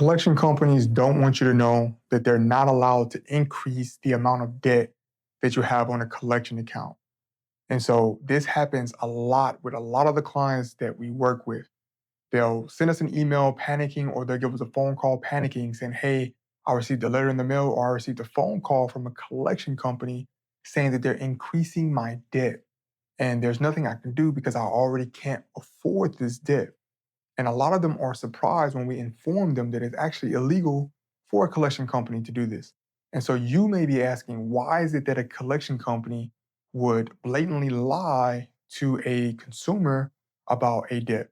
Collection companies don't want you to know that they're not allowed to increase the amount of debt that you have on a collection account. And so this happens a lot with a lot of the clients that we work with. They'll send us an email panicking, or they'll give us a phone call panicking, saying, "Hey, I received a letter in the mail, or I received a phone call from a collection company saying that they're increasing my debt. And there's nothing I can do because I already can't afford this debt." And a lot of them are surprised when we inform them that it's actually illegal for a collection company to do this. And so you may be asking, why is it that a collection company would blatantly lie to a consumer about a debt?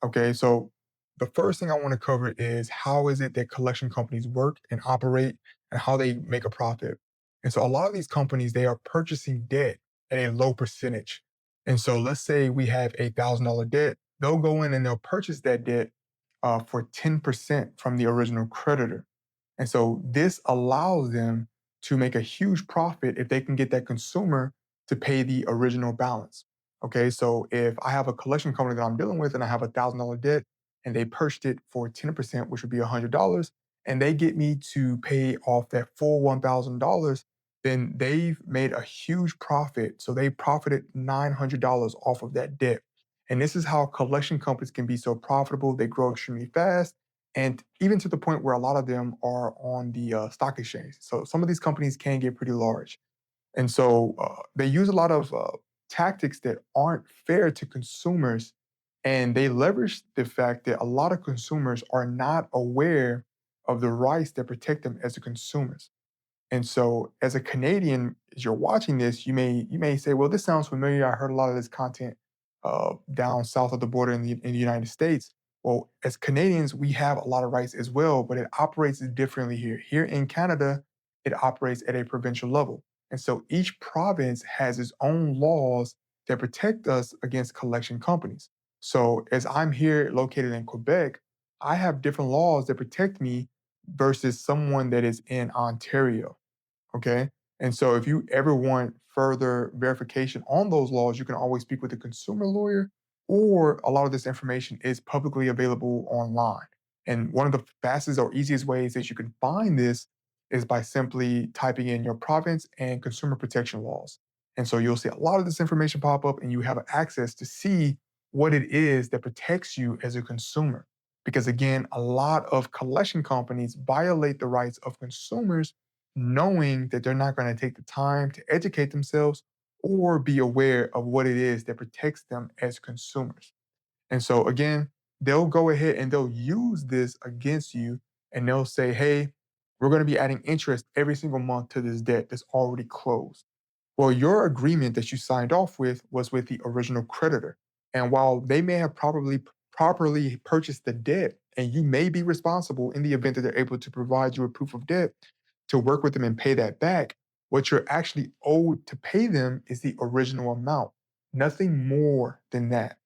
Okay, so the first thing I want to cover is how is it that collection companies work and operate and how they make a profit. And so a lot of these companies, they are purchasing debt at a low percentage. And so let's say we have $1,000 debt, they'll go in and they'll purchase that debt for 10% from the original creditor. And so this allows them to make a huge profit if they can get that consumer to pay the original balance. Okay, so if I have a collection company that I'm dealing with and I have $1,000 debt and they purchased it for 10%, which would be $100, and they get me to pay off that full $1,000, then they've made a huge profit. So they profited $900 off of that debt. And this is how collection companies can be so profitable. They grow extremely fast, and even to the point where a lot of them are on the stock exchange. So some of these companies can get pretty large. And so they use a lot of tactics that aren't fair to consumers. And they leverage the fact that a lot of consumers are not aware of the rights that protect them as a consumers. And so, as a Canadian, as you're watching this, you may say, "Well, this sounds familiar. I heard a lot of this content down south of the border in the United States." Well, as Canadians, we have a lot of rights as well, but it operates differently here. Here in Canada, it operates at a provincial level, and so each province has its own laws that protect us against collection companies. So, as I'm here located in Quebec, I have different laws that protect me versus someone that is in Ontario. Okay. And so if you ever want further verification on those laws, you can always speak with a consumer lawyer, or a lot of this information is publicly available online. And one of the fastest or easiest ways that you can find this is by simply typing in your province and consumer protection laws. And so you'll see a lot of this information pop up, and you have access to see what it is that protects you as a consumer. Because again, a lot of collection companies violate the rights of consumers, knowing that they're not going to take the time to educate themselves or be aware of what it is that protects them as consumers. And so, again, they'll go ahead and they'll use this against you, and they'll say, "Hey, we're going to be adding interest every single month to this debt that's already closed." Well, your agreement that you signed off with was with the original creditor. And while they may have probably properly purchased the debt, and you may be responsible in the event that they're able to provide you a proof of debt to work with them and pay that back, what you're actually owed to pay them is the original amount, nothing more than that.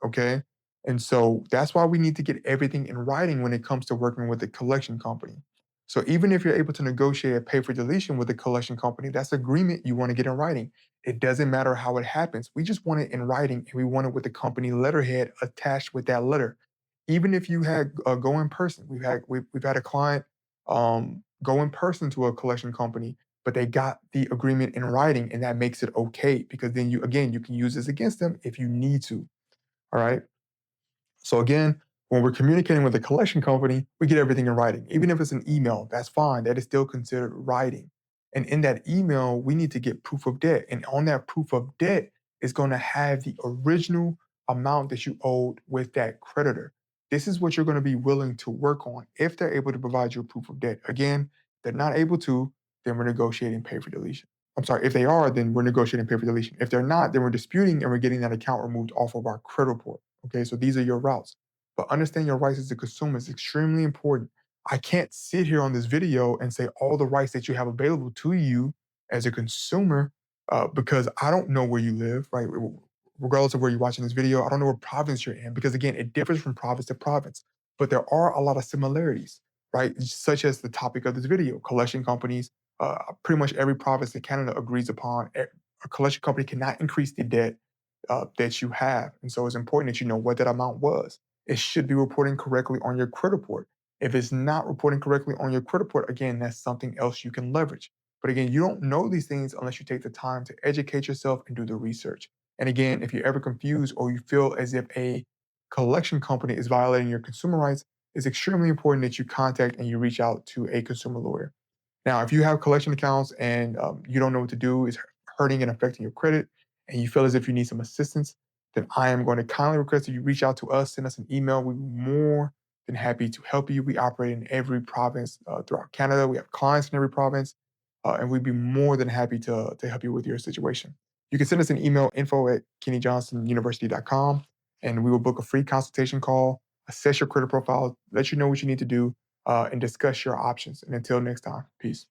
Okay. And so that's why we need to get everything in writing when it comes to working with a collection company. So even if you're able to negotiate a pay for deletion with a collection company, that's agreement you want to get in writing. It doesn't matter how it happens. We just want it in writing, and we want it with the company letterhead attached with that letter. Even if you had go in person, we've had a client go in person to a collection company, but they got the agreement in writing, and that makes it okay because then you can use this against them if you need to. All right. So again, when we're communicating with a collection company, we get everything in writing. Even if it's an email, that's fine. That is still considered writing. And in that email, we need to get proof of debt. And on that proof of debt is going to have the original amount that you owed with that creditor. This is what you're going to be willing to work on if they're able to provide you a proof of debt. Again, they're not able to, then we're negotiating pay for deletion. I'm sorry, if they are, then we're negotiating pay for deletion. If they're not, then we're disputing and we're getting that account removed off of our credit report. Okay, so these are your routes. But understand your rights as a consumer is extremely important. I can't sit here on this video and say all the rights that you have available to you as a consumer because I don't know where you live, right? Regardless of where you're watching this video, I don't know what province you're in because, again, it differs from province to province. But there are a lot of similarities, right? Such as the topic of this video collection companies. Pretty much every province in Canada agrees upon a collection company cannot increase the debt that you have. And so it's important that you know what that amount was. It should be reporting correctly on your credit report. If it's not reporting correctly on your credit report, again, that's something else you can leverage. But again, you don't know these things unless you take the time to educate yourself and do the research. And again, if you're ever confused or you feel as if a collection company is violating your consumer rights, it's extremely important that you contact and you reach out to a consumer lawyer. Now, if you have collection accounts and you don't know what to do, it's hurting and affecting your credit, and you feel as if you need some assistance, then I am going to kindly request that you reach out to us, send us an email. We're more than happy to help you. We operate in every province throughout Canada. We have clients in every province, and we'd be more than happy to help you with your situation. You can send us an email, info@kennyjohnsonuniversity.com, and we will book a free consultation call, assess your credit profile, let you know what you need to do, and discuss your options. And until next time, peace.